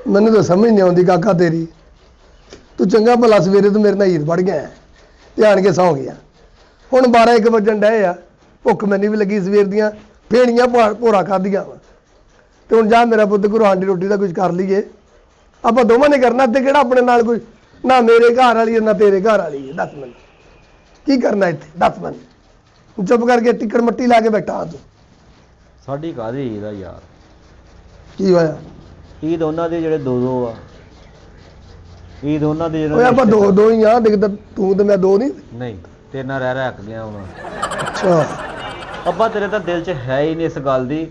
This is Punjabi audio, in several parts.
ਮੈਨੂੰ ਤਾਂ ਸਮਝ ਨਹੀਂ ਆਉਂਦੀ ਕਾਕਾ ਤੇਰੀ। ਤੂੰ ਚੰਗਾ ਭਲਾ ਸਵੇਰੇ ਤੂੰ ਮੇਰੇ ਨਾਲ ਹੀਰ ਵੜ ਗਿਆ ਤੇ ਆਣ ਕੇ ਸੌਂ ਗਿਆ। ਹੁਣ 12-1 ਵਜਣ ਡਏ ਆ, ਭੁੱਖ ਮੈਨੂੰ ਵੀ ਲੱਗੀ ਸਵੇਰ ਦੀਆਂ ਫੇਣੀਆਂ ਭੋਰਾ ਖਾਧੀਆਂ ਵਾ। ਤੇ ਹੁਣ ਜਾ ਮੇਰਾ ਪੁੱਤ ਘਰੋਂ ਆਂਡੀ ਰੋਟੀ ਦਾ ਕੁਝ ਕਰ ਲਈਏ। ਆਪਾਂ ਦੋਵਾਂ ਨੇ ਕਰਨਾ ਤੇ ਕਿਹੜਾ ਆਪਣੇ ਨਾਲ ਕੋਈ ਨਾ ਮੇਰੇ ਘਰ ਵਾਲੀ ਨਾ ਤੇਰੇ ਘਰ ਵਾਲੀ ਹੈ। ਦੱਸ ਮੈਨੂੰ ਕੀ ਕਰਨਾ ਇੱਥੇ, ਦੱਸ ਮੈਨੂੰ। ਚੁੱਪ ਕਰਕੇ ਟਿੱਕੜ ਮੱਟੀ ਲਾ ਕੇ ਬੈਠਾ ਤੂੰ। ਸਾਡੀ ਕਾਹਦੀ ਈਦ ਆ ਯਾਰ? ਕੀ ਹੋਇਆ? ਈਦ ਉਹਨਾਂ ਦੇ ਜਿਹੜੇ ਦੋ ਆ। ਈਦ ਉਹਨਾਂ ਦੇ ਓਏ ਆਪਾਂ ਦੋ ਹੀ ਆ। ਦੇਖ ਤੂੰ ਤੇ ਮੈਂ ਦੋ ਨਹੀਂ ਤੇਰੇ ਨਾਲ ਰਹਿ ਅੱਕ ਗਿਆ ਹੁਣ। ਅੱਛਾ ਅੱਬਾ ਤੇਰੇ ਤਾਂ ਦਿਲ 'ਚ ਹੈ ਹੀ ਨਹੀਂ ਇਸ ਗੱਲ ਦੀ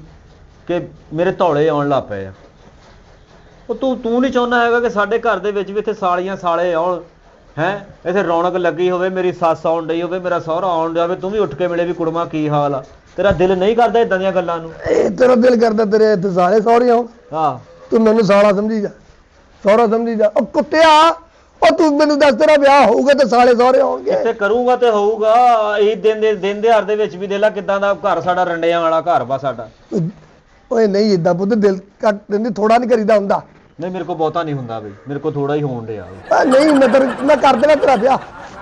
ਕਿ ਮੇਰੇ ਧੌਲੇ ਆਉਣ ਲੱਗ ਪਏ ਆ। ਉਹ ਤੂੰ ਨਹੀਂ ਚਾਹੁੰਦਾ ਹੈਗਾ ਕਿ ਸਾਡੇ ਘਰ ਦੇ ਵਿੱਚ ਵੀ ਇੱਥੇ ਸਾਲੀਆਂ ਸਾਲੇ ਆਉਣ, ਹੈਂ ਇੱਥੇ ਰੌਣਕ ਲੱਗੀ ਹੋਵੇ, ਮੇਰੀ ਸੱਸ ਆਉਣ ਡਈ ਹੋਵੇ, ਮੇਰਾ ਸਹੁਰਾ ਆਉਣ ਜਾਵੇ, ਤੂੰ ਵੀ ਉੱਠ ਕੇ ਮਿਲੇ ਵੀ ਕੁੜਮਾ ਕੀ ਹਾਲ ਆ। ਤੇਰਾ ਦਿਲ ਨਹੀਂ ਕਰਦਾ ਇਦਾਂ ਦੀਆਂ ਗੱਲਾਂ ਨੂੰ? ਇਹ ਤੇਰਾ ਦਿਲ ਕਰਦਾ ਤੇਰੇ ਇੱਥੇ ਸਾਰੇ ਸਹੁਰੇ ਆਉਣ? ਹਾਂ ਤੂੰ ਮੈਨੂੰ ਸਾਲਾ ਸਮਝੀ ਜਾ, ਸਹੁਰਾ ਸਮਝੀ ਜਾ। ਉਹ ਕੁੱਤਿਆ, ਉਹ ਤੂੰ ਮੈਨੂੰ ਦੱਸ ਤੇਰਾ ਵਿਆਹ ਹੋਊਗਾ ਤੇ ਸਾਲੇ ਸਹੁਰੇ ਆਉਣਗੇ? ਇੱਥੇ ਕਰੂੰਗਾ ਤੇ ਹੋਊਗਾ। ਇਹ ਦਿਨ ਦਿਹਾੜ ਦੇ ਵਿੱਚ ਵੀ ਦੇਖ ਲਾ ਕਿੱਦਾਂ ਦਾ ਘਰ ਸਾਡਾ, ਰੰਡਿਆਂ ਵਾਲਾ ਘਰ ਵਾ ਸਾਡਾ। ਓਏ ਨਹੀਂ ਏਦਾਂ ਪੁੱਤ, ਦਿਲ ਕੱਟ ਦਿੰਦੀ, ਥੋੜਾ ਨਹੀਂ ਕਰੀਦਾ ਹੁੰਦਾ। ਨਹੀਂ ਮੇਰੇ ਕੋਲ ਬਹੁਤਾ ਨਹੀਂ ਹੁੰਦਾ ਬਈ, ਮੇਰੇ ਕੋਲ ਥੋੜਾ ਹੀ ਹੋਣ ਡਿਆ। ਨਹੀਂ ਮੈਂ ਕਰ ਦੇਣਾ ਤੇਰਾ ਵਿਆਹ।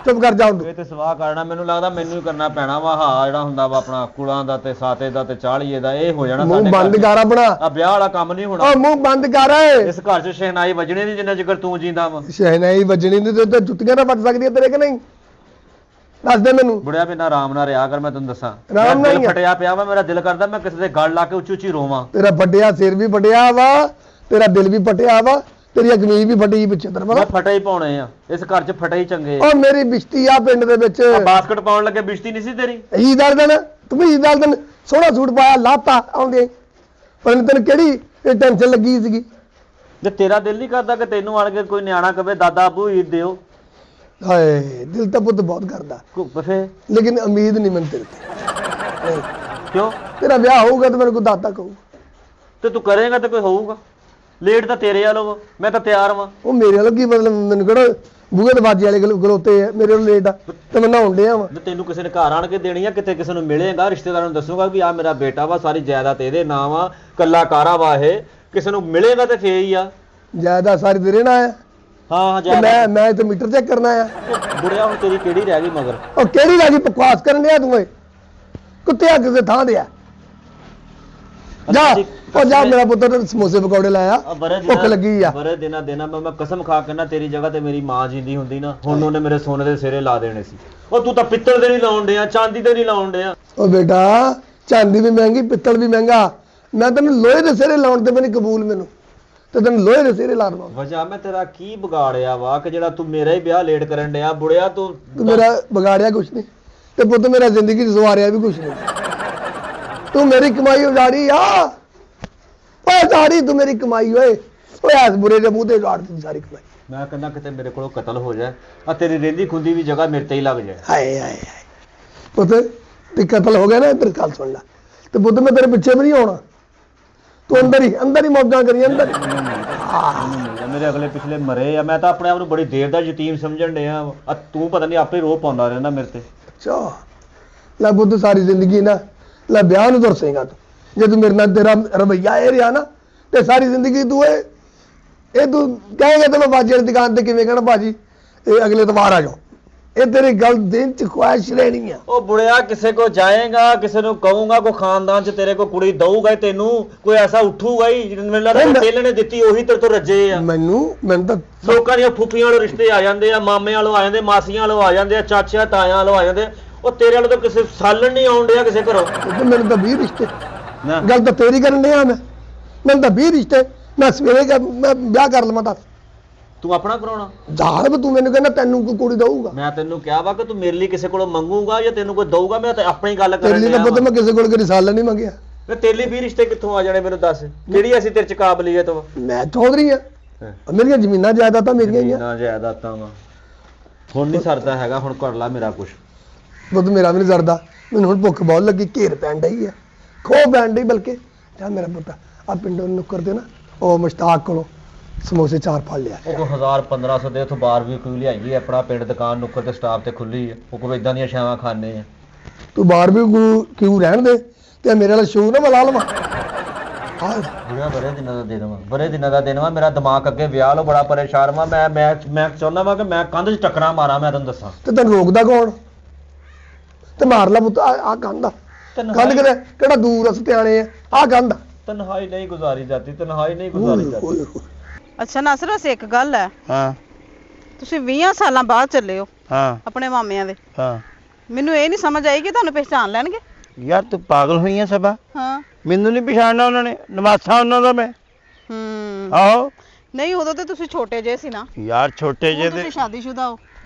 ਚੁੱਪ ਕਰ ਜਾ ਹੁਣ। ਇਹ ਤੇ ਸਵਾਹ ਕਰਨਾ ਮੈਨੂੰ ਲੱਗਦਾ ਮੈਨੂੰ ਹੀ ਕਰਨਾ ਪੈਣਾ ਵਾ। ਹਾਂ ਜਿਹੜਾ ਹੁੰਦਾ ਵਾ ਆਪਣਾ ਕੁਲਾਂ ਦਾ ਤੇ ਸਾਤੇ ਦਾ ਤੇ ਚਾਲੀਏ ਦਾ, ਇਹ ਹੋ ਜਾਣਾ ਸਾਡੇ ਮੂੰਹ ਬੰਦ ਕਰ ਆਪਣਾ। ਆ ਵਿਆਹ ਵਾਲਾ ਕੰਮ ਨਹੀਂ ਹੋਣਾ। ਓ ਮੂੰਹ ਬੰਦ ਕਰ। ਇਸ ਘਰ 'ਚ ਸ਼ਹਿਨਾਈ ਵੱਜਣੀ ਨਹੀਂ ਜਿੰਨਾ ਚਿਰ ਤੂੰ ਜਿੰਦਾ ਵਾ। ਸ਼ਹਿਨਾਈ ਵੱਜਣੀ ਨਹੀਂ ਤੇ ਜੁੱਤੀਆਂ ਨਾ ਵੱਜ ਸਕਦੀਆਂ ਤੇਰੇ ਕਿ ਨਹੀਂ? ਦੱਸ ਦੇ ਮੈਨੂੰ। ਬੁੜਿਆ ਬਿਨਾਂ ਆਰਾਮ ਨਾਲ ਰਿਹਾ ਕਰ, ਮੈਂ ਤੈਨੂੰ ਦੱਸਾਂ। ਆਰਾਮ ਨਾਲ ਫਟਿਆ ਪਿਆ ਵਾ, ਮੇਰਾ ਦਿਲ ਕਰਦਾ ਮੈਂ ਕਿਸੇ ਦੇ ਗਲ ਲਾ ਕੇ ਉੱਚੀ ਉੱਚੀ ਰੋਵਾਂ। ਤੇਰਾ ਵੱਡਿਆ ਸਿਰ ਵੀ ਵੱਡਿਆ ਵਾ, ਤੇਰਾ ਦਿਲ ਵੀ ਫਟਿਆ ਵਾ, ਤੇਰੀ ਕਮੀਜ਼ ਵੀ ਫਟੀ ਪਿੱਛੇ ਤੇਰਾ। ਮੈਂ ਫਟੇ ਹੀ ਪਾਉਣੇ ਆ, ਇਸ ਘਰ 'ਚ ਫਟੇ ਹੀ ਚੰਗੇ। ਓ ਮੇਰੀ ਬਿਸ਼ਤੀ ਆ ਪਿੰਡ ਦੇ ਵਿੱਚ। ਬਾਸਕਟ ਪਾਉਣ ਲੱਗੇ ਬਿਸ਼ਤੀ ਨਹੀਂ ਸੀ ਤੇਰੀ? ਈਦ ਵਾਲੇ ਦਿਨ ਤੂੰ ਈਦ ਵਾਲੇ ਦਿਨ ਸੋਹਣਾ ਸੂਟ ਪਾਇਆ, ਲਾਤਾ ਆਉਂਦੇ। ਪਰ ਤੈਨੂੰ ਕਿਹੜੀ ਟੈਨਸ਼ਨ ਲੱਗੀ ਸੀਗੀ? ਜੇ ਤੇਰਾ ਦਿਲ ਨਹੀਂ ਕਰਦਾ ਕਿ ਤੈਨੂੰ ਆਣ ਕੇ ਕੋਈ ਨਿਆਣਾ ਕਵੇ ਦਾਦਾ ਆਬੂ ਈਦ ਦਿਓ? ਹਾਏ ਦਿਲ ਤਾਂ ਪੁੱਤ ਬਹੁਤ ਕਰਦਾ, ਲੇਕਿਨ ਉਮੀਦ ਨਹੀਂ ਮੈਨੂੰ ਤੇਰੇ ਤੇ। ਕਿਉਂ? ਤੇਰਾ ਵਿਆਹ ਹੋਊਗਾ ਤੇ ਮੇਰੇ ਕੋਲ ਦਾਦਾ ਕਹੂਗਾ। ਤੇ ਤੂੰ ਕਰੇਗਾ ਤੇ ਕੋਈ ਹੋਊਗਾ। ਲੇਟ ਤਾਂ ਤੇਰੇ ਵਾਲੋ, ਮੈਂ ਤਾਂ ਤਿਆਰ ਵਾਂ। ਉਹ ਮੇਰੇ ਵੱਲੋਂ ਕੀ ਮਤਲਬ? ਮੈਨੂੰ ਕਿਹੜਾ ਬੂਹੇ ਦੇ ਬਾਜੇ ਵਾਲੇ ਖਲੋਤੇ ਆ, ਮੇਰੇ ਵੱਲ ਲੇਟ ਆ ਤੇ ਮੈਂ ਨਹਾਉਣ ਡਿਆ ਵਾਂ। ਤੈਨੂੰ ਕਿਸੇ ਨੇ ਘਰ ਆਣ ਕੇ ਦੇਣੀ ਆ, ਕਿਤੇ ਕਿਸੇ ਨੂੰ ਮਿਲੇਗਾ, ਰਿਸ਼ਤੇਦਾਰਾਂ ਨੂੰ ਦੱਸੂਗਾ ਵੀ ਆ ਮੇਰਾ ਬੇਟਾ ਵਾ, ਸਾਰੀ ਜਾਇਦਾਦ ਇਹਦੇ ਨਾਮ ਆ, ਕੱਲਾ ਕਾਰਾ ਵਾ ਇਹ। ਕਿਸੇ ਨੂੰ ਮਿਲੇਗਾ ਤੇ ਫੇਰ ਹੀ ਆ। ਜਾਇਦਾਦ ਸਾਰੀ ਤੇਰੇ ਨਾਲ ਆ? ਹਾਂ ਮੈਂ ਇੱਥੇ ਮੀਟਰ ਚੈੱਕ ਕਰਨਾ ਆ। ਬੁੜਿਆ ਹੁਣ ਤੇਰੀ ਕਿਹੜੀ ਰਹਿ ਗਈ ਮਗਰ? ਉਹ ਕਿਹੜੀ ਰਹਿ ਗਈ? ਬਕਵਾਸ ਕਰਨ ਡਿਆ ਤੂੰ? ਕੁੱਤਿਆ ਕਿਸੇ ਥਾਂ ਦੇ ਆ। ਜਾ ਉਹ ਜਾ, ਮੇਰਾ ਪੁੱਤਰ ਸਮੋਸੇ ਪਕੌੜੇ ਲਾਇਆ, ਭੁੱਖ ਲੱਗੀ ਆ। ਬਰੇ ਦਿਨਾਂ ਮੈਂ ਕਸਮ ਖਾ ਕੇ ਨਾ ਤੇਰੀ ਜਗ੍ਹਾ ਤੇ ਮੇਰੀ ਮਾਂ ਜਿੰਦੀ ਹੁੰਦੀ ਨਾ, ਹੁਣ ਉਹਨੇ ਮੇਰੇ ਸੋਨੇ ਦੇ ਸਿਰੇ ਲਾ ਦੇਣੇ ਸੀ। ਉਹ ਤੂੰ ਤਾਂ ਪਿੱਤਲ ਦੇ ਨਹੀਂ ਲਾਉਣ ਡਿਆ, ਚਾਂਦੀ ਦੇ ਨਹੀਂ ਲਾਉਣ ਡਿਆ। ਉਹ ਬੇਟਾ ਚਾਂਦੀ ਵੀ ਮਹਿੰਗੀ, ਪਿੱਤਲ ਵੀ ਮਹਿੰਗਾ। ਮੈਂ ਤੈਨੂੰ ਲੋਹੇ ਦੇ ਸਿਰੇ ਲਾਉਣ ਤੇ ਮੈਨੂੰ ਕਬੂਲ, ਮੈਨੂੰ ਤੇ ਤੈਨੂੰ ਲੋਹੇ ਦੇ ਸਿਰੇ ਲਾ ਦਵਾਂ। ਵਜ੍ਹਾ ਮੈਂ ਤੇਰਾ ਕੀ ਵਿਗਾੜਿਆ ਵਾ ਕਿ ਜਿਹੜਾ ਤੂੰ ਮੇਰਾ ਹੀ ਵਿਆਹ ਲੇਟ ਕਰਨ ਡਿਆ? ਬੁੜਿਆ ਤੂੰ ਮੇਰਾ ਵਿਗਾੜਿਆ ਕੁਛ ਨਹੀਂ ਤੇ ਪੁੱਤ ਮੇਰਾ ਜ਼ਿੰਦਗੀ 'ਚ ਸਵਾਰਿਆ ਵੀ ਕੁਛ ਨਹੀਂ। ਤੂੰ ਮੇਰੀ ਕਮਾਈ ਉਜਾੜੀ ਆ। ਓਏ ਉਜਾੜੀ ਤੂੰ ਮੇਰੀ ਕਮਾਈ। ਓਏ ਐਸ ਬੁਰੇ ਦੇ ਮੂੰਹ ਤੇ ਉਜਾੜ ਦਿੱਤੀ ਸਾਰੀ ਕਮਾਈ। ਮੈਂ ਕਹਿੰਦਾ ਕਿਤੇ ਮੇਰੇ ਕੋਲੋਂ ਕਤਲ ਹੋ ਜਾਏ, ਆ ਤੇਰੀ ਰਹਿੰਦੀ ਖੁੰਦੀ ਵੀ ਜਗ੍ਹਾ ਮੇਰੇ ਤੇ ਹੀ ਲੱਗ ਜਾਏ। ਹਾਏ ਹਾਏ ਹਾਏ ਪੁੱਤ ਤੇ ਕਤਲ ਹੋ ਗਿਆ ਨਾ, ਇੱਧਰ ਗੱਲ ਸੁਣ ਲੈ। ਤੇ ਪੁੱਤ ਮੈਂ ਤੇਰੇ ਪਿੱਛੇ ਵੀ ਨਹੀਂ ਆਉਣਾ। ਤੂੰ ਅੰਦਰ ਹੀ ਮੌਜਾਂ ਕਰੀ, ਅੰਦਰ। ਮੇਰੇ ਅਗਲੇ ਪਿਛਲੇ ਮਰੇ ਆ। ਮੈਂ ਤਾਂ ਆਪਣੇ ਆਪ ਨੂੰ ਬੜੀ ਦੇਰ ਦਾ ਯਤੀਮ ਸਮਝਣ ਡਿਆ। ਤੂੰ ਪਤਾ ਨਹੀਂ ਆਪੇ ਰੋਹ ਪਾਉਂਦਾ ਰਹਿੰਦਾ ਮੇਰੇ ਤੇ। ਅੱਛਾ ਲੈ ਪੁੱਤ ਸਾਰੀ ਜ਼ਿੰਦਗੀ ਨਾ ਲੈ ਵਿਆਹ ਨੂੰ ਤੁਰਸੇਗਾ ਤੂੰ। ਜੇ ਤੂੰ ਮੇਰੇ ਨਾਲ ਤੇਰਾ ਰਵੱਈਆ ਇਹ ਰਿਹਾ ਨਾ ਤੇ ਸਾਰੀ ਜ਼ਿੰਦਗੀ ਤੂੰ ਇਹ ਤੂੰ ਕਹੇਗਾ ਤੇ ਮੈਂ ਬਾਜੀ ਵਾਲੀ ਦੁਕਾਨ ਤੇ ਕਿਵੇਂ ਕਹਿਣਾ ਭਾਜੀ ਇਹ ਅਗਲੇ ਐਤਵਾਰ ਆ ਜਾਓ। ਇਹ ਤੇਰੀ ਗੱਲ ਦਿਨ ਚ ਖੁਆਇਸ਼ ਰਹਿਣੀ ਆ। ਉਹ ਬੁੜਿਆ ਕਿਸੇ ਕੋ ਜਾਏਗਾ, ਕਿਸੇ ਨੂੰ ਕਹੂੰਗਾ, ਕੋਈ ਖਾਨਦਾਨ ਚ ਤੇਰੇ ਕੋ ਕੁੜੀ ਦਊਗਾ ਤੈਨੂੰ, ਕੋਈ ਐਸਾ ਉੱਠੂਗਾ ਹੀ ਮੈਨੂੰ ਲੱਗਦਾ ਤੇਲੇ ਨੇ ਦਿੱਤੀ ਉਹੀ ਤੇਰੇ ਤੋਂ ਰੱਜੇ ਆ। ਮੈਨੂੰ ਤਾਂ ਲੋਕਾਂ ਦੀਆਂ ਫੁੱਫੀਆਂ ਵਾਲੇ ਰਿਸ਼ਤੇ ਆ ਜਾਂਦੇ ਆ, ਮਾਮੇ ਵਾਲੋਂ ਆ ਜਾਂਦੇ, ਮਾਸੀਆਂ ਵਾਲੋਂ ਆ ਜਾਂਦੇ ਆ, ਚਾਚਿਆਂ ਤਾਇਆਂ ਵਾਲੋਂ ਆ ਜਾਂਦੇ। ਉਹ ਤੇਰੇ ਵਾਲੇ ਤਾਂ ਕਿਸੇ ਸਾਲਣ ਨਹੀਂ ਆਉਣ ਡਿਆ ਕਿਸੇ ਘਰੋਂ। ਮੈਨੂੰ ਤਾਂ 20 ਰਿਸ਼ਤੇ। ਗੱਲ ਤਾਂ ਤੇਰੀ ਕਰਨ ਡਿਆ ਮੈਂ। ਮੈਨੂੰ ਤਾਂ 20 ਰਿਸ਼ਤੇ। ਮੈਂ ਸਵੇਰੇ ਮੈਂ ਵਿਆਹ ਕਰ ਲਵਾਂ ਤਾਂ ਤੂੰ ਆਪਣਾ ਕਰਾਉਣਾ ਜਾਣ। ਤੂੰ ਮੈਨੂੰ ਕਹਿੰਦਾ ਤੈਨੂੰ ਕੋਈ ਕੁੜੀ ਦਊਗਾ? ਮੈਂ ਤੈਨੂੰ ਕਿਹਾ ਵਾ ਕਿ ਤੂੰ ਮੇਰੇ ਲਈ ਕਿਸੇ ਕੋਲੋਂ ਮੰਗੂਗਾ ਜਾਂ ਤੈਨੂੰ ਕੋਈ ਦਊਗਾ? ਮੈਂ ਤਾਂ ਆਪਣੀ ਗੱਲ ਕਰ ਤੇਰੇ ਲਈ ਤਾਂ ਪੁੱਤ ਮੈਂ ਕਿਸੇ ਕੋਲ ਕਦੀ ਸਾਲ ਨਹੀਂ ਮੰਗਿਆ। ਤੇਰੇ ਲਈ 20 ਰਿਸ਼ਤੇ ਕਿੱਥੋਂ ਆ ਜਾਣੇ ਮੈਨੂੰ ਦੱਸ? ਕਿਹੜੀ ਅਸੀਂ ਤੇਰੇ ਚ ਕਾਬਲੀਅਤ ਵਾ? ਮੈਂ ਚੌਧਰੀ ਆ, ਮੇਰੀਆਂ ਜ਼ਮੀਨਾਂ ਜਾਇਦਾਦਾਂ ਮੇਰੀਆਂ ਹੀ ਆ। ਜਾਇਦਾਦਾਂ ਵਾ। ਹੁਣ ਨਹੀਂ ਸਰਦਾ ਹੈਗਾ, ਹੁਣ ਕਰ ਲਾ ਮੇਰਾ ਕੁਛ। ਪੁੱਤ ਮੇਰਾ ਵੀ ਨਹੀਂ ਸਰਦਾ। ਮੈਨੂੰ ਹੁਣ ਭੁੱਖ ਬਹੁਤ ਲੱਗੀ, ਘੇਰ ਪੈਣ ਡਈ ਆ, ਖੋ ਪੈਣ ਡਈ। ਬਲਕਿ ਜਾ ਮੇਰਾ ਪੁੱਤ ਆ ਪਿੰਡੋਂ ਨੁੱਕਰ ਤੇ ਨਾ ਉਹ ਮੁਸ਼ਤਾਕ ਕੋਲੋਂ ਸਮੋਸੇ 4 ਫੜ ਲਿਆ। ਉਹ ਕੋਈ 1000-1500 ਦੇ ਉੱਥੋਂ ਬਾਰਬੀਕਿਊ ਲਿਆਈਏ। ਆਪਣਾ ਪਿੰਡ ਦੁਕਾਨ ਨੁੱਕਰ ਤੇ ਸਟਾਫ ਤੇ ਖੁੱਲੀ ਹੈ। ਉਹ ਕੋਈ ਇਦਾਂ ਦੀਆਂ ਛਾਵਾਂ ਖਾਣੇ ਆ। ਤੂੰ ਬਾਰਬੀਕਿਊ ਰਹਿਣ ਦੇ ਤੇ ਮੇਰੇ ਵਾਲਾ ਸ਼ੂ ਨਾ ਮੈਂ ਲਾ ਲਵਾਂ। ਬੁੜਿਆ ਬੜੇ ਦਿਨਾਂ ਦਾ ਦਿਨ ਵਾ, ਬੜੇ ਦਿਨਾਂ ਦਾ ਦਿਨ ਵਾ। ਮੇਰਾ ਦਿਮਾਗ ਅੱਗੇ ਵਿਆਹ ਲੋ ਬੜਾ ਪਰੇਸ਼ਾਨ ਵਾ। ਮੈਂ ਚਾਹੁੰਦਾ ਵਾ ਕਿ ਮੈਂ ਕੰਧ 'ਚ ਟੱਕਰਾਂ ਮਾਰਾਂ। ਮੈਂ ਤੈਨੂੰ ਦੱਸਾਂ ਤੇ ਤੈਨੂੰ ਰੋਕਦਾ ਕੌਣ? ਤੇ ਮਾਰ ਲੈ ਪੁੱਤ, ਆ ਕੰਧ ਆ। ਕੰਧ ਕਿਹੜਾ ਦੂਰ ਸਤਿਆਣੇ ਆ ਕੰਧ। ਤਨਹਾਈ ਨਹੀਂ ਗੁਜ਼ਾਰੀ ਜਾਂਦੀ, ਤਨਹਾਈ ਨਹੀਂ ਗੁਜ਼ਾਰੀ ਜਾਂਦੀ। ਅੱਛਾ ਨਾਸਰ, ਵੈਸੇ ਇੱਕ ਗੱਲ ਹੈ, ਹਾਂ ਤੁਸੀਂ 20 ਸਾਲਾਂ ਬਾਅਦ ਚੱਲੇ ਹੋ ਹਾਂ ਆਪਣੇ ਮਾਮਿਆਂ ਦੇ। ਹਾਂ ਮੈਨੂੰ ਇਹ ਨਹੀਂ ਸਮਝ ਆਈ ਕਿ ਤੁਹਾਨੂੰ ਪਹਿਚਾਣ ਲੈਣਗੇ। ਯਾਰ ਤੂੰ ਪਾਗਲ ਹੋਈ ਆ ਸਭਾ? ਹਾਂ। ਮੈਨੂੰ ਨਹੀਂ ਪਛਾਣਨਾ ਉਹਨਾਂ ਨੇ, ਨਵਾਸਾ ਉਹਨਾਂ ਦਾ ਮੈਂ। ਆਹੋ। ਨਹੀਂ, ਉਦੋਂ ਤੇ ਤੁਸੀਂ ਛੋਟੇ ਜਿਹੇ ਸੀ ਨਾ। ਯਾਰ ਛੋਟੇ ਜਿਹੇ ਤੁਸੀਂ ਤੇ ਸ਼ਾਦੀशुदा ਹੋ।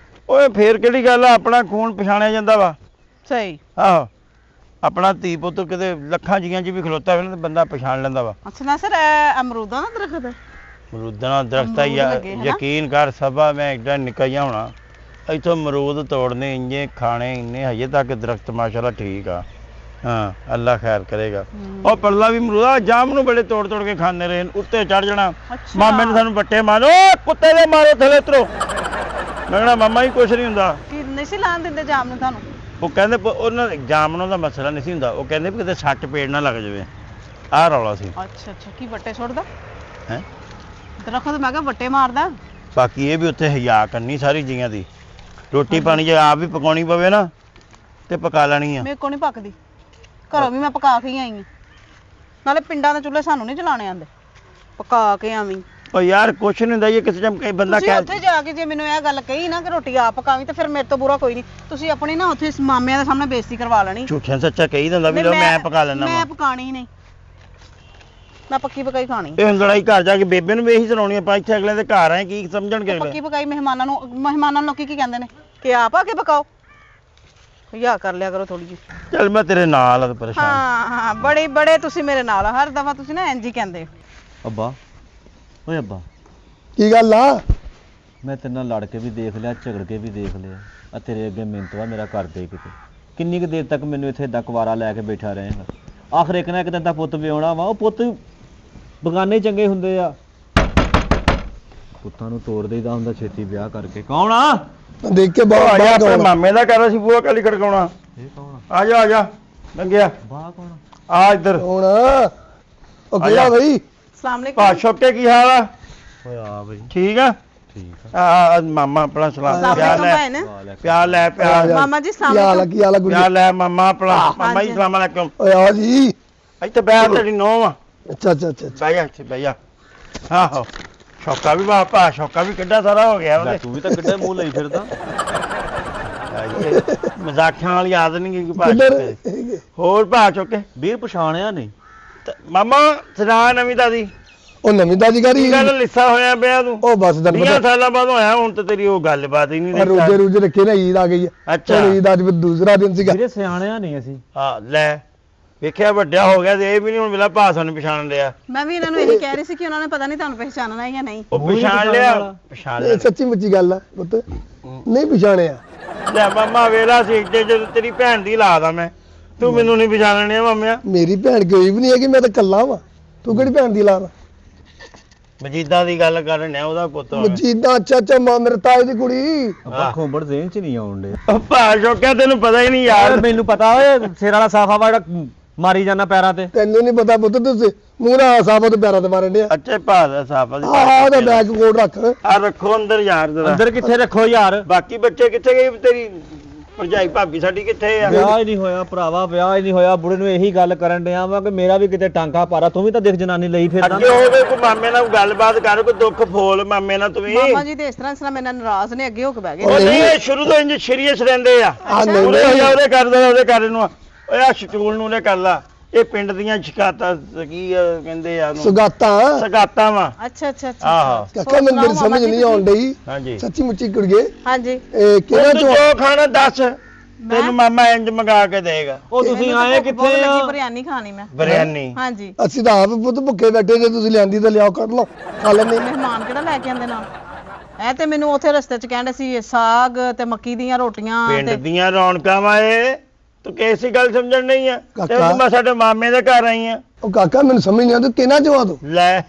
ਓਏ ਫੇਰ ਕਿਹੜੀ ਗੱਲ ਆ, ਆਪਣਾ ਖੂਨ ਪਛਾਣਿਆ ਜਾਂਦਾ ਵਾ। ਸਹੀ। ਆਹੋ, ਆਪਣਾ ਧੀ ਪੁੱਤ ਕਿਤੇ ਲੱਖਾਂ ਜੀਆਂ 'ਚ ਵੀ ਖਲੋਤਾ ਹੋਵੇ ਨਾ ਤੇ ਬੰਦਾ ਪਛਾਣ ਲੈਂਦਾ ਵਾ। ਅੱਛਾ ਨਾਸਰ, ਇਹ ਅਮਰੂਦਾਂ ਦਾ ਦਰਖਤ ਹੈ? ਅਮਰੂਦਾਂ ਦਾ ਦਰਖਤ ਆ ਯਾਰ, ਲੱਗੇ, ਹਨਾ? ਯਕੀਨ ਕਰ ਸਭਾ, ਮੈਂ ਐਡਾ ਨਿੱਕਾ ਜਿਹਾ ਹੋਣਾ ਇੱਥੋਂ ਅਮਰੂਦ ਤੋੜਨੇ ਇੰਨੇ ਖਾਣੇ ਇੰਨੇ, ਹਜੇ ਤੱਕ ਦਰਖਤ ਮਾਸ਼ਾਅੱਲਾ ਠੀਕ ਆ। ਹਾਂ, ਅੱਲਾ ਖੈਰ ਕਰੇਗਾ। ਉਹ ਪਰਲਾ ਵੀ ਅਮਰੂਦ ਆ, ਜਾਮ ਨੂੰ ਬੜੇ ਤੋੜ ਤੋੜ ਕੇ ਖਾਂਦੇ ਰਹੇ, ਉੱਤੇ ਚੜ ਜਾਣਾ। ਅੱਛਾ। ਮਾਮੇ ਨੇ ਸਾਨੂੰ ਬੱਟੇ ਮਾਰੋ, ਕੁੱਤੇ ਦੇ ਮਾਰੋ ਥੱਲੇ ਉਤਰੋ। ਮੈਂ ਕਹਿਣਾ ਮਾਮਾ ਹੀ ਕੁਛ ਨਹੀਂ ਹੁੰਦਾ। ਕੀ ਨਹੀਂ ਸੀ ਲਾਣ ਦਿੰਦੇ ਜਾਮ ਨੂੰ ਤੁਹਾਨੂੰ? ਉਹ ਕਹਿੰਦੇ ਉਹਨਾਂ ਦੇ ਜਾਮਨੋਂ ਦਾ ਮਸਲਾ ਨਹੀਂ ਸੀ ਹੁੰਦਾ, ਉਹ ਕਹਿੰਦੇ ਵੀ ਕਿਤੇ ਸੱਟ ਪੇੜ ਨਾ ਲੱਗ ਜਾਵੇ, ਆਹ ਰੌਲਾ ਸੀ। ਅੱਛਾ ਅੱਛਾ, ਕੀ ਵੱਟੇ ਸੁੱਟਦਾ ਹੈ ਦਰਖਤ? ਮੈਂ ਕਿਹਾ ਵੱਟੇ ਮਾਰਦਾ। ਬਾਕੀ ਇਹ ਵੀ ਉੱਥੇ ਹਿਆ ਕਰਨੀ ਸਾਰੀ ਜੀਆਂ ਦੀ, ਰੋਟੀ ਪਾਣੀ ਜੇ ਆਪ ਵੀ ਪਕਾਉਣੀ ਪਵੇ ਨਾ ਤੇ ਪਕਾ ਲੈਣੀ ਆ। ਮੇਰੇ ਕੋਲ ਨਹੀਂ ਪੱਕਦੀ, ਘਰੋਂ ਵੀ ਮੈਂ ਪਕਾ ਕੇ ਹੀ ਆਈ ਹਾਂ। ਨਾਲੇ ਪਿੰਡਾਂ ਦੇ ਚੁੱਲ੍ਹੇ ਸਾਨੂੰ ਨਹੀਂ ਚਲਾਣੇ ਆਉਂਦੇ, ਪਕਾ ਕੇ ਆਵੀਂ। ਉਹ ਯਾਰ ਕੁਛ ਨਹੀਂ ਹੁੰਦਾ, ਇਹ ਕਿਸੇ ਟਾਈਮ ਕਈ ਬੰਦਾ ਤੁਸੀਂ ਉੱਥੇ ਜਾ ਕੇ ਜੇ ਮੈਨੂੰ ਇਹ ਗੱਲ ਕਹੀ ਨਾ ਕਿ ਰੋਟੀ ਆਪ ਪਕਾਵੀਂ, ਤੇ ਫਿਰ ਮੇਰੇ ਤੋਂ ਬੁਰਾ ਕੋਈ ਨਹੀਂ। ਤੁਸੀਂ ਆਪਣੀ ਨਾ ਉੱਥੇ ਮਾਮਿਆਂ ਦੇ ਸਾਹਮਣੇ ਬੇਇੱਜ਼ਤੀ ਕਰਵਾ ਲੈਣੀ। ਝੂਠਿਆਂ ਸੱਚਾ ਕਹੀ ਦਿੰਦਾ ਵੀ ਨਹੀਂ, ਲਓ ਮੈਂ ਪਕਾ ਲੈਣਾ ਮੈਂ ਵਾ। ਪਕਾਣੀ ਨਹੀਂ, ਮੈਂ ਪੱਕੀ ਪਕਾਈ ਖਾਣੀ। ਇਹ ਹੁਣ ਲੜਾਈ ਘਰ ਜਾ ਕੇ ਬੇਬੇ ਨੂੰ ਵੀ ਇਹੀ ਸੁਣਾਉਣੀ, ਆਪਾਂ ਇੱਥੇ ਅਗਲੇ ਦੇ ਘਰ ਆਏ ਕੀ ਸਮਝਣਗੇ ਪੱਕੀ ਅਗਲੇ। ਪਕਾਈ ਮਹਿਮਾਨਾਂ ਨੂੰ ਲੋਕੀ ਕੀ ਕਹਿੰਦੇ ਨੇ ਕਿ ਆਪ ਆ ਕੇ ਪਕਾਓ। ਯਾ ਕਰ ਲਿਆ ਕਰੋ ਥੋੜੀ ਜਿਹੀ। ਚੱਲ ਮੈਂ ਤੇਰੇ ਨਾਲ ਆ, ਪਰੇਸ਼ਾਨ। ਹਾਂ, ਬੜੇ ਤੁਸੀਂ ਮੇਰੇ ਨਾਲ ਆ। ਹਰ ਦਫਾ ਤੁਸੀਂ ਨਾ ਇੰਜ ਹੀ ਕਹਿੰਦੇ ਹੋ। ਅੱਬਾ, ਓਏ ਅੱਬਾ, ਕੀ ਗੱਲ ਆ? ਮੈਂ ਤੇਰੇ ਨਾਲ ਲੜ ਕੇ ਵੀ ਦੇਖ ਲਿਆ, ਝਗੜ ਕੇ ਵੀ ਦੇਖ ਲਿਆ। ਆ ਤੇਰੇ ਅੱਗੇ ਮਿਹਨਤ ਵਾ ਮੇਰਾ ਘਰ ਦੇ ਕਿਤੇ। ਕਿੰਨੀ ਕੁ ਦੇਰ ਤੱਕ ਮੈਨੂੰ ਇੱਥੇ ਏਦਾਂ ਕੁਵਾਰਾ ਲੈ ਕੇ ਬੈਠਾ ਰਹੇਗਾ? ਆਖਰ ਇੱਕ ਨਾ ਇੱਕ ਦਿਨ ਤਾਂ ਪੁੱਤ ਵਿਆਹੁਣਾ ਵਾ। ਉਹ ਪੁੱਤ ਬਗਾਨੇ ਚੰਗੇ ਹੁੰਦੇ ਆ, ਪੁੱਤਾਂ ਨੂੰ ਤੋੜ ਦੇਈਦਾ ਹੁੰਦਾ ਛੇਤੀ ਵਿਆਹ ਕਰਕੇ। ਕੌਣ ਆ? ਦੇਖ ਕੇ ਆ ਬਾਹਰ ਜਾ, ਆਪਣੇ ਬਾਹਰ ਮਾਮੇ ਦਾ ਘਰ ਸੀ, ਬੂਹਾ ਕਾਲੀ ਖੜਕਾਉਣਾ। ਇਹ ਕੌਣ ਆ ਜਾ ਆ ਜਾ ਲੰਘਿਆ, ਬਾਹ ਕੌਣ? ਆ ਇੱਧਰ। ਹੁਣ ਉਹ ਕਿਹੜਾ ਬਈ? ਅਸਲਾਮ ਭਾ ਅਲੈਕੁਮ। ਸ਼ੋਕੇ ਕੀ ਹਾਲ ਆ? ਓਏ ਆ ਬਈ, ਠੀਕ ਆ? ਠੀਕ ਆ ਮਾਮਾ ਆਪਣਾ ਸਲਾਮ ਅਸਲਾਮ ਪਿਆਰ ਅਲੈਕੁਮ ਲੈ, ਭੈਣ। ਪਿਆਰ ਲੈ, ਪਿਆਰ ਲੈ। ਮਾਮਾ ਜੀ ਅਸਲਾਮ ਕੀ ਹਾਲ ਆ? ਅਲੈਕੁਮ। ਕੀ ਹਾਲ ਆ ਗੁੱਡੀ? ਪਿਆਰ ਲੈ ਮਾਮਾ ਆਪਣਾ। ਮਾਮਾ ਜੀ ਹਾਂਜੀ। ਸਲਾਮ ਅਲੈਕੁਮ। ਓਏ ਆ ਜੀ। ਇੱਥੇ ਬੈਠ, ਤੇਰੀ ਨੌਂ ਆ। ਅੱਛਾ ਅੱਛਾ ਅੱਛਾ ਅੱਛਾ। ਬਹਿ ਜਾ ਇੱਥੇ ਬਹਿ ਜਾ। ਆਹੋ, ਸ਼ੌਕਾ ਵੀ ਭਾ ਸ਼ੌਕਾ ਵੀ ਕਿੱਡਾ ਸਾਰਾ ਹੋ ਗਿਆ ਲੈ, ਉਹਦੇ। ਤੂੰ ਵੀ ਤਾਂ ਕਿੱਡੇ ਮੂੰਹ ਲਈ ਫਿਰਦਾ। ਮਜ਼ਾਕਾਂ ਵਾਲੀ ਯਾਦ ਨਹੀਂ ਕਿ ਭਾ ਕਿੱਧਰ? ਸ਼ੌਕੇ। ਹੋਰ ਭਾ ਚੁੱਕੇ ਵੀਰ ਪਛਾਣਿਆ ਨਹੀਂ। ਮਾਮਾ ਸੁਣਾ ਨਵੀਂ ਤਾਦੀ। ਉਹ ਨਵੀਂ ਤਾਜੀ ਕੀ ਕਰੀ। ਗੱਲ ਲਿੱਸਾ ਹੋਇਆ ਪਿਆ ਤੂੰ? ਉਹ ਬਸ ਤੈਨੂੰ 20 ਪਤਾ ਸਾਲਾਂ ਬਾਅਦ ਹੋਇਆ, ਹੁਣ ਤੇ ਤੇਰੀ ਉਹ ਗੱਲਬਾਤ ਹੀ ਨਹੀਂ ਰੋਜੇ ਰੋਜੇ ਰੱਖੇ ਨਾ, ਈਦ ਆ ਗਈ ਆ। ਅੱਛਾ। ਹੁਣ ਈਦ ਅੱਜ ਵੀ ਦੂਸਰਾ ਦਿਨ ਸੀਗਾ। ਵੀਰੇ ਸਿਆਣਿਆ ਨਹੀਂ ਅਸੀਂ। ਹਾਂ ਲੈ, ਵੇਖਿਆ ਵੱਡਿਆ ਹੋ ਗਿਆ ਤੇ ਇਹ ਵੀ ਨਹੀਂ ਹੁਣ ਵੇਲਾ ਭਾ ਸਾਨੂੰ ਪਛਾਣ ਲਿਆ। ਮੈਂ ਵੀ ਇਹਨਾਂ ਨੂੰ ਇਹੀ ਕਹਿ ਰਹੀ ਸੀ ਕਿ ਉਹਨਾਂ ਨੇ ਪਤਾ ਨਹੀਂ ਤੁਹਾਨੂੰ ਪਹਿਚਾਨਣਾ ਹੈ ਜਾਂ ਨਹੀਂ। ਉਹ ਪਛਾਣ ਲਿਆ, ਪਛਾਣ ਲਿਆ। ਇਹ ਸੱਚੀ ਮੁੱਚੀ ਗੱਲ ਆ ਪੁੱਤ, ਨਹੀਂ ਪਛਾਣਿਆ। ਲੈ ਮਾਮਾ ਵੇਲਾ ਸੀ ਇੱਡੇ ਜਦੋਂ ਤੇਰੀ ਭੈਣ ਦੀ ਲਾਦਾ ਮੈਂ, ਤੂੰ ਮੈਨੂੰ ਨਹੀਂ ਪਛਾਣਨੇ ਮਾਮਿਆ। ਮੇਰੀ ਭੈਣ ਕੋਈ ਵੀ ਨਹੀਂ ਹੈਗੀ, ਮੈਂ ਤਾਂ ਕੱਲਾ ਵਾਂ। ਤੂੰ ਕਿਹੜੀ ਭੈਣ ਦੀ ਲਾਦਾ? ਮਜੀਦਾਂ ਦੀ ਗੱਲ ਕਰ ਰਿਹਾ, ਉਹਦਾ ਪੁੱਤ ਹੋਣਾ। ਮਜੀਦਾਂ? ਅੱਛਾ ਅੱਛਾ, ਮੇਰੇ ਤਾਏ ਦੀ ਕੁੜੀ। ਅੱਬਾ ਖੋਬੜ ਜ਼ੇਨ ਚ ਨਹੀਂ ਆਉਣ ਡੇ। ਉਹ ਭਾ ਸ਼ੌਕਿਆ ਤੈਨੂੰ ਪਤਾ ਹੀ ਨਹੀਂ ਯਾਰ। ਮੈਨੂੰ ਪਤਾ ਓਏ, ਸਿਰ ਵਾਲਾ ਸਾਫਾ ਵਾ ਜਿਹੜਾ ਮਾਰੀ ਜਾਂਦਾ ਪੈਰਾਂ ਤੇ। ਤੈਨੂੰ ਨਹੀਂ ਪਤਾ ਪੁੱਤ, ਤੁਸੀਂ ਮੂੰਹ ਨਾਲ ਸਾਬਤ ਤੇ ਪੈਰਾਂ ਤੇ ਮਾਰਨ ਡਿਆ। ਅੱਛੇ ਭਾ ਦਾ ਸਾਫਾ ਦੀ ਆਹ ਉਹਦਾ ਬੈਗ ਕੋਲ ਰੱਖ। ਆ ਰੱਖੋ ਅੰਦਰ ਯਾਰ ਜਰਾ। ਅੰਦਰ ਕਿੱਥੇ ਰੱਖੋ ਯਾਰ? ਬਾਕੀ ਬੱਚੇ ਕਿੱਥੇ ਗਏ? ਤੇਰੀ ਭਰਜਾਈ ਭਾਬੀ ਸਾਡੀ ਕਿੱਥੇ ਆ? ਵਿਆਹ ਹੀ ਨਹੀਂ ਹੋਇਆ ਭਰਾਵਾ, ਵਿਆਹ ਹੀ ਨਹੀਂ ਹੋਇਆ। ਬੁੜੇ ਨੂੰ ਇਹੀ ਗੱਲ ਕਰਨ ਡਿਆ ਵਾ ਕਿ ਮੇਰਾ ਵੀ ਕਿਤੇ ਟਾਂਕਾ ਪਾਰਾ। ਤੂੰ ਵੀ ਤਾਂ ਦੇਖ ਜਨਾਨੀ ਲਈ ਫਿਰਦਾ। ਅੱਗੇ ਹੋਵੇ ਕੋਈ ਮਾਮੇ ਨਾਲ ਗੱਲਬਾਤ ਕਰ, ਕੋਈ ਦੁੱਖ ਫੋਲ ਮਾਮੇ ਨਾਲ ਤੂੰ ਵੀ। ਮਾਮਾ ਜੀ ਦੇ ਇਸ ਤਰ੍ਹਾਂ ਮੇਰੇ ਨਾਲ ਨਾਰਾਜ਼ ਨੇ, ਅੱਗੇ ਹੋ ਕੇ ਬਹਿ ਗਏ। ਉਹ ਨਹੀਂ, ਇਹ ਸ਼ੁਰੂ ਤੋਂ ਇੰਜ ਸੀਰੀਅਸ ਰਹਿੰਦੇ ਆ। ਨਹੀਂ, ਉਹਦੇ ਹੋ ਜਾ, ਉਹਦੇ ਕਰਦੇ ਉਹਦੇ ਕਰ ਨੂੰ। ਓਏ ਆ ਸ਼ਟੂਲ ਨੂੰ ਉਹਦੇ ਕਰ ਲਾ। ਇਹ ਪਿੰਡ ਦੀਆਂ ਸ਼ਿਕਾਇਤਾਂ ਕੀ ਕਹਿੰਦੇ ਆ ਉਹਨੂੰ? ਸੁਗਾਤਾਂ। ਸਗਾਤਾਂ ਵਾ। ਅੱਛਾ ਅੱਛਾ ਅੱਛਾ। ਆਹੋ। ਕਾਕਾ ਮੈਨੂੰ ਮੇਰੀ ਸਮਝ ਨਹੀਂ ਆਉਣ ਡਈ। ਹਾਂਜੀ। ਸੱਚੀ ਮੁੱਚੀ ਕੁੜੀਏ, ਹਾਂਜੀ। ਇਹ ਕਿਹੜਾ ਤੂੰ ਚੋਂ? ਜੋ ਖਾਣਾ ਦੱਸ, ਤੈਨੂੰ ਮਾਮਾ ਇੰਜ ਮੰਗਾ ਕੇ ਦੇਗਾ। ਉਹ ਤੁਸੀਂ ਆਏ ਕਿੱਥੇ ਆ? ਬਿਰਿਆਨੀ ਖਾਣੀ ਮੈਂ। ਬਿਰਿਆਨੀ। ਹਾਂਜੀ। ਅਸੀਂ ਤਾਂ ਆਪ ਪੁੱਤ ਭੁੱਖੇ ਬੈਠੇ, ਜੇ ਤੁਸੀਂ ਲਿਆਂਦੀ ਤਾਂ ਲਿਆਓ, ਕੱਢ ਲਓ, ਖਾ ਲੈਂਦੇ। ਮਹਿਮਾਨ ਕਿਹੜਾ ਲੈ ਕੇ ਆਂਦੇ ਨਾਲ? ਇਹ ਤੇ ਮੈਨੂੰ ਉੱਥੇ ਰਸਤੇ 'ਚ ਕਹਿੰਦੇ ਸੀ ਸਾਗ ਤੇ ਮੱਕੀ ਦੀਆਂ ਰੋਟੀਆਂ ਪਿੰਡ ਤੇ ਦੀਆਂ ਰੌਣਕਾਂ ਵਾ ਇਹ। ਤੂੰ ਕਿਹੜੀ ਗੱਲ ਸਮਝਣ ਨਹੀਂ ਆ? ਤੇ ਕਾਕਾ। ਤੂੰ ਮੈਂ ਸਾਡੇ ਮਾਮੇ ਦੇ ਘਰ ਆਈ ਆ। ਉਹ ਕਾਕਾ ਮੈਨੂੰ ਸਮਝ ਨਹੀਂ ਆਉਂਦੀ, ਕਿਹਨਾਂ ਚੋਂ ਆ ਤੂੰ? ਲੈ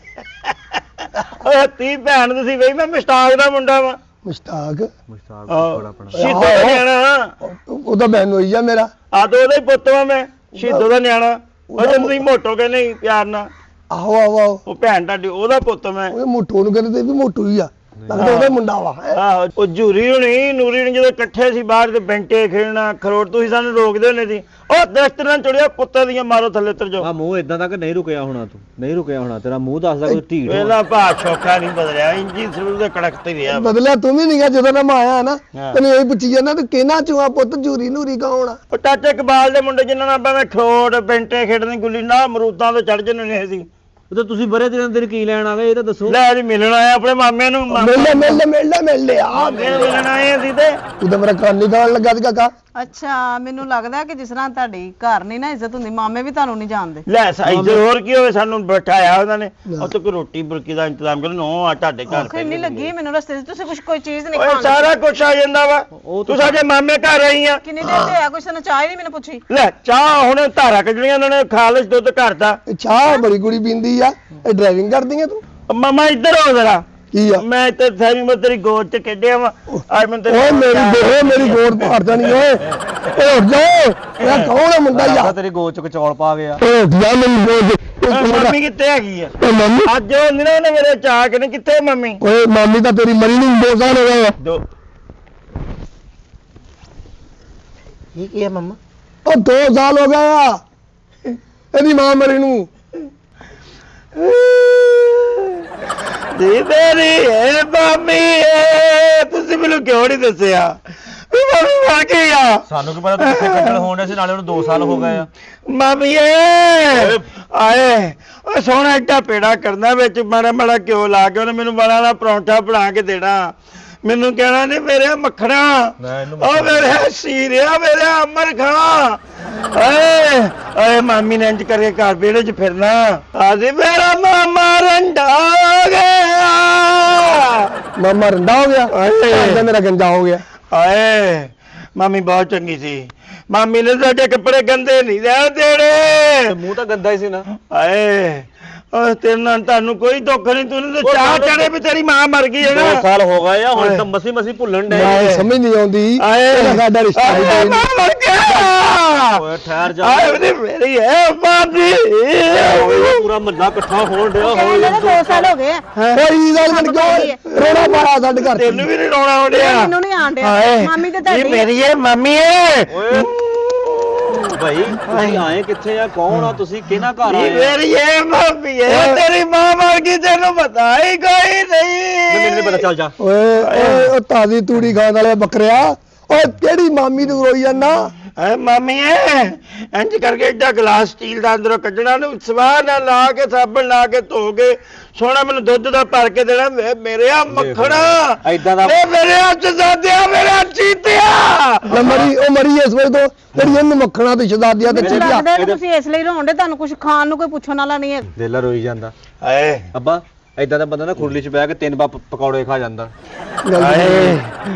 ਓਏ ਤੀ ਭੈਣ ਤੁਸੀਂ ਬਈ, ਮੈਂ ਮਸਤਾਕ ਦਾ ਮੁੰਡਾ ਵਾ। ਮੁਸ਼ਤਾਕ? ਮੁਸ਼ਤਾਕ ਆਹੋ। ਬੜਾ ਆਪਣਾ। ਸ਼ੀਦੋ ਦਾ ਨਿਆਣਾ। ਉਹਦਾ ਬਹਿਨ ਹੋਈ ਆ ਮੇਰਾ। ਆ ਤਾਂ ਉਹਦਾ ਹੀ ਪੁੱਤ ਵਾ ਮੈਂ, ਸ਼ੀਦੋ ਦਾ ਨਿਆਣਾ। ਉਹ ਤੈਨੂੰ ਤੁਸੀਂ ਮੋਟੋ ਕੇ ਨਹੀਂ ਪਿਆਰ ਨਾਲ। ਆਹੋ ਆਹੋ ਆਹੋ ਉਹ ਭੈਣ ਤੁਹਾਡੀ ਉਹਦਾ ਪੁੱਤ ਮੈਂ। ਉਹ ਮੋਟੂ ਨੂੰ ਕਹਿੰਦੇ ਤੇ ਵੀ ਮੋਟੂ ਹੀ ਆ, ਲੱਗਦਾ ਉਹਦਾ ਮੁੰਡਾ ਵਾ ਹੈਂ। ਆਹੋ ਉਹ ਝੂਰੀ ਹੋਣੀ ਨੂਰੀ ਨੇ ਜਦੋਂ ਇਕੱਠੇ ਸੀ ਬਾਹਰ ਤੇ ਬੈਂਟੇ ਖੇਡਣਾ ਖਰੋਟ, ਤੁਸੀਂ ਸਾਨੂੰ ਰੋਕਦੇ ਹੁੰਦੇ ਸੀ। ਉਹ ਦਰਖਤ ਨਾਲ ਚੜਿਆ ਕੁੱਤੇ ਦੀਆਂ ਮਾਰੋ ਥੱਲੇ ਉਤਰ ਜਾਓ। ਆ ਮੂੰਹ ਇਦਾਂ ਦਾ ਕਿ ਨਹੀਂ ਰੁਕਿਆ ਹੋਣਾ ਤੂੰ, ਨਹੀਂ ਰੁਕਿਆ ਹੋਣਾ, ਤੇਰਾ ਮੂੰਹ ਦੱਸਦਾ ਕੋਈ ਢੀਠ ਹੋਣਾ। ਪਹਿਲਾਂ ਭਾ ਛੋਕਾ ਨਹੀਂ ਬਦਲਿਆ, ਇੰਜੀ ਸਰੂਰ ਦੇ ਕੜਕਤੇ ਰਿਹਾ। ਬਦਲਿਆ ਤੂੰ ਵੀ ਨਹੀਂਗਾ ਜਦੋਂ ਦਾ ਮੈਂ ਆਇਆ ਨਾ, ਹਾਂ। ਤੈਨੂੰ ਇਹ ਪੁੱਛੀ ਜਾਂਦਾ ਤੂੰ ਕਿਹਨਾਂ ਚੋਂ ਪੁੱਤ ਝੂਰੀ ਨੂਰੀ ਕੌਣ ਆ? ਉਹ ਚਾਚੇ ਇਕਬਾਲ ਦੇ ਮੁੰਡੇ ਜਿਨ੍ਹਾਂ ਨਾਲ ਆਪਾਂ ਖਰੋਟ ਬੈਂਟੇ ਖੇਡਣੀ ਗੁੱਲੀ ਨਾ ਅਮਰੂਦਾਂ ਤੇ ਚੜ ਜੰਨੇ ਨੇ ਸੀ। ਉਹ ਤਾਂ ਤੁਸੀਂ ਬਰੇ ਦਿਨ ਕੀ ਲੈਣ ਆ ਗਏ ਇਹ ਤਾਂ ਦੱਸੋ। ਲੈ ਜੀ ਮਿਲਣ ਆਏ ਆਪਣੇ ਮਾਮੇ ਨੂੰ। ਮਿਲ ਲੈ ਆ ਮਿਲਣ ਆਏ ਅਸੀਂ ਤੇ। ਤੂੰ ਤਾਂ ਮੇਰਾ ਕੰਨ ਨਹੀਂ ਖਾਣ ਲੱਗਾ ਸੀ ਕਾਕਾ। ਅੱਛਾ ਮੈਨੂੰ ਲੱਗਦਾ ਕਿ ਜਿਸ ਤਰ੍ਹਾਂ ਤੁਹਾਡੀ ਘਰ ਨਹੀਂ ਨਾ ਇੱਜ਼ਤ ਹੁੰਦੀ, ਮਾਮੇ ਵੀ ਤੁਹਾਨੂੰ ਨਹੀਂ ਜਾਣਦੇ। ਲੈ ਸਾਈ ਹੋਰ ਕੀ ਹੋਵੇ, ਸਾਨੂੰ ਬਿਠਾਇਆ ਉਹਨਾਂ ਨੇ। ਉਹ ਤਾਂ ਕੋਈ ਰੋਟੀ ਬੁਰਕੀ ਦਾ ਇੰਤਜ਼ਾਮ ਕਰੋ, ਨੋ ਆ ਤੁਹਾਡੇ ਘਰ ਭੁੱਖ ਨਹੀਂ ਲੱਗੀ ਮੈਨੂੰ ਰਸਤੇ 'ਚ, ਤੁਸੀਂ ਕੋਈ ਚੀਜ਼ ਨਹੀਂ ਓਏ ਖਾਣ ਸਾਰਾ ਕੁਝ ਆ ਜਾਂਦਾ ਵਾ। ਤੂੰ ਸਾਡੇ ਮਾਮੇ ਘਰ ਆਈ ਆ। ਕਿੰਨੀ ਦੇਰ ਤੇ ਆ, ਕੁਛ ਨਾ ਚਾਹ ਹੀ ਨਹੀਂ ਮੈਨੂੰ ਪੁੱਛੀ। ਲੈ ਚਾਹ ਹੁਣ ਧਾਰਾ ਕੱਢਣੀਆਂ ਉਹਨਾਂ ਨੇ, ਖਾਲਸ ਦੁੱਧ ਘਰ ਦਾ। ਇਹ ਚਾਹ ਬੜੀ ਕੁੜੀ ਪੀਂਦੀ ਆ, ਇਹ ਡਰਾਈਵਿੰਗ ਕਰਦੀ ਆ ਤੂੰ? ਮਾਮਾ ਇੱਧਰ ਹੋ ਜ਼ਰਾ। ਕੀ ਆ? ਮੈਂ ਤੇ ਸਾਰੀ ਮੈਂ ਤੇਰੀ ਗੋਦ 'ਚ ਕੱਢਿਆ ਵਾ। ਅੱਜ ਮੈਂ ਓਏ ਮੇਰੀ ਗੋਡ ਭਾਰ ਜਾਣੀ ਓਏ। ਓਏ ਉੱਠ ਜਾ, ਇਹ ਕੌਣ ਆ ਮੁੰਡਾ ਯਾਰ? ਤੇਰੀ ਗੋਚ ਚ ਚੌਲ ਪਾ ਗਿਆ। ਓਏ ਉੱਠ ਜਾ, ਮੇਰੀ ਗੋਡ। ਮੰਮੀ ਕਿੱਥੇ ਹੈਗੀ ਆ? ਓਏ ਮੰਮੀ, ਅੱਜ ਉਹ ਨਿਨਾ ਨੇ ਮੇਰੇ ਚਾਹ ਕੇ ਨੇ, ਕਿੱਥੇ ਮੰਮੀ? ਓਏ ਮਾਮੀ ਤਾਂ ਤੇਰੀ ਮਰੀ ਨੂੰ 2 ਸਾਲ ਹੋ ਗਏ ਆ। ਦੋ ਕੀ ਹੈ ਮੰਮਾ? ਉਹ 2 ਸਾਲ ਹੋ ਗਏ ਆ ਇਹਦੀ ਮਾਂ ਮਰੀ ਨੂੰ। ਜੀ ਮੇਰੀ ਹੈ ਮੰਮੀ, ਤੁਸੀਂ ਮੈਨੂੰ ਕਿਉਂ ਨਹੀਂ ਦੱਸਿਆ ਵੀ ਮੰਮੀ ਮਰ ਗਈ ਆ? ਸਾਨੂੰ ਕੀ ਪਤਾ ਤੂੰ ਕਿੱਥੇ ਕੱਢਣ ਹੋਣ ਡਿਆ ਸੀ, ਨਾਲੇ ਉਹਨੂੰ 2 ਸਾਲ ਹੋ ਗਏ ਆ। ਮੰਮੀ ਆਏ ਓਏ ਸੋਹਣਾ ਐਡਾ ਪੇੜਾ ਕਰਨਾ ਵਿੱਚ ਮਾੜਾ ਮਾੜਾ ਘਿਓ ਲਾ ਕੇ ਉਹਨੇ ਮੈਨੂੰ ਬੜਾ ਦਾ ਪਰੌਂਠਾ ਬਣਾ ਕੇ ਦੇਣਾ। ਮੈਨੂੰ ਕਹਿਣਾ ਨੇ ਮੇਰੇ ਮੱਖਣਾ, ਉਹ ਮੇਰੇ ਸੀਰਿਆ, ਮੇਰੇ ਅਮਰ ਖਾਂ। ਓਏ ਮਾਮੀ ਨੇ ਇੰਜ ਕਰਕੇ ਘਰ ਵਿਹੜੇ 'ਚ ਫਿਰਨਾ, ਆਦੀ ਮੇਰਾ ਮਾਮਾ ਰੰਡਾ ਹੋ ਗਿਆ। ਮਾਮਾ ਰੰਡਾ ਹੋ ਗਿਆ, ਓਏ ਮੇਰਾ ਗੰਜਾ ਹੋ ਗਿਆ। ਆਏ ਮਾਮੀ ਬਹੁਤ ਚੰਗੀ ਸੀ। ਮਾਮੀ ਨੇ ਸਾਡੇ ਕੱਪੜੇ ਗੰਦੇ ਨਹੀਂ ਰਹਿ ਦੇਣੇ। ਮੂੰਹ ਤਾਂ ਗੰਦਾ ਹੀ ਸੀ ਨਾ। ਆਏ ਓਏ ਤੇਰੇ ਨਾਲ ਤੁਹਾਨੂੰ ਕੋਈ ਦੁੱਖ ਨਹੀਂ, ਤੂੰ ਤਾਂ ਚਾਹ ਚੜੇ ਵੀ ਤੇਰੀ ਮਾਂ ਮਰ ਗਈ ਹੈ 2 ਨਾ। ਸਾਲ ਹੋ ਗਏ ਆ, ਹੁਣ ਤਾਂ ਮਸੀ ਭੁੱਲਣ ਡੇ। ਮੈਂ ਸਮਝ ਨਹੀਂ ਆਉਂਦੀ ਆਏ ਸਾਡਾ ਰਿਸ਼ਤਾ ਹੀ ਕੋਈ ਮਾਂ ਨਹੀਂ। ਮਰ ਗਿਆ। ਓਏ ਠਹਿਰ ਜਾ। ਆਏ ਉਹਦੀ ਮੇਰੀ ਹੈ ਮਾਮੀ। ਪੂਰਾ ਮੱਲਾ ਇਕੱਠਾ ਹੋਣ ਡਿਆ। ਕਹਿੰਦੇ ਨੇ 2 ਸਾਲ ਹੋ ਗਏ ਆ। ਕੋਈ ਗੱਲ ਨਹੀਂ, ਕਿਉਂ ਰੋਣਾ ਪਾਇਆ ਸਾਡੇ ਘਰ? ਤੈਨੂੰ ਵੀ ਨਹੀਂ ਰੋਣਾ ਆਉਂਦਿਆ? ਮੈਨੂੰ ਨਹੀਂ ਆਣ ਡਿਆ। ਮਾਮੀ ਤੇ ਇਹ ਤੁਹਾਡੀ ਮੇਰੀ ਹੈ ਮਾਮੀ ਹੈ। ਓਏ ਭਾਈ ਤੁਸੀਂ ਆਏ ਕਿੱਥੇ ਆ, ਕੌਣ ਆ ਤੁਸੀਂ, ਕਿਹਨਾਂ ਘਰ ਇਹ ਆਏ ਆ? ਮੇਰੀ ਹੈ ਮਾਮੀ ਹੈ, ਤੇਰੀ ਮਾਂ ਮਰ ਗਈ ਤੈਨੂੰ ਪਤਾ ਹੀ ਕੋਈ ਮੈਨੂੰ ਨਹੀਂ ਪਤਾ, ਨਹੀਂ। ਚੱਲ ਜਾ। ਓਏ ਓਏ ਉਹ ਤਾਜ਼ੀ ਤੂੜੀ ਖਾਣ ਵਾਲੇ ਬੱਕਰਿਆ, ਓਏ ਕਿਹੜੀ ਮਾਮੀ ਨੂੰ ਰੋਈ ਜਾਂਦਾ? ਐ ਮਾਮੀ ਐ ਇੰਜ ਕਰਕੇ ਏਡਾ ਗਲਾਸ ਸਟੀਲ ਦਾ ਅੰਦਰੋਂ ਕੱਢਣਾ, ਨੂੰ ਸਵਾਹ ਨਾਲ ਲਾ ਕੇ ਸਾਬਣ ਲਾ ਕੇ ਧੋ ਕੇ ਸੋਹਣਾ ਮੈਨੂੰ ਦੁੱਧ ਦਾ ਭਰ ਕੇ ਦੇਣਾ। ਮੇਰੇ ਆ ਮੱਖਣਾ, ਏਦਾਂ ਦਾ ਮੇਰੇ ਹੱਥ ਜ਼ਾਦਿਆ, ਮੇਰੇ ਚੀਤਿਆ। ਲੈ ਮਰੀ, ਉਹ ਮਰੀ ਇਸ ਵੇਲੇ ਤੋਂ ਤੇਰੀ ਇਹਨੂੰ ਮੱਖਣਾ ਤੇ ਸ਼ਦਾਦੀਆਂ ਤੇ ਮੈਨੂੰ ਚੀਟੀਆਂ। ਲੱਗਦਾ ਕਿ ਤੁਸੀਂ ਇਸ ਲਈ ਰੋਣ ਡੇ, ਤੁਹਾਨੂੰ ਕੁਝ ਖਾਣ ਨੂੰ ਕੋਈ ਪੁੱਛਣ ਵਾਲਾ ਨਹੀਂ ਹੈ। ਦਿਲ ਰੋਈ ਜਾਂਦਾ। ਆਏ ਅੱਬਾ ਏਦਾਂ ਦਾ ਬੰਦਾ ਨਾ ਖੁਰਲੀ 'ਚ ਬਹਿ ਕੇ 3 ਪਕੌੜੇ ਖਾ ਜਾਂਦਾ। ਆਏ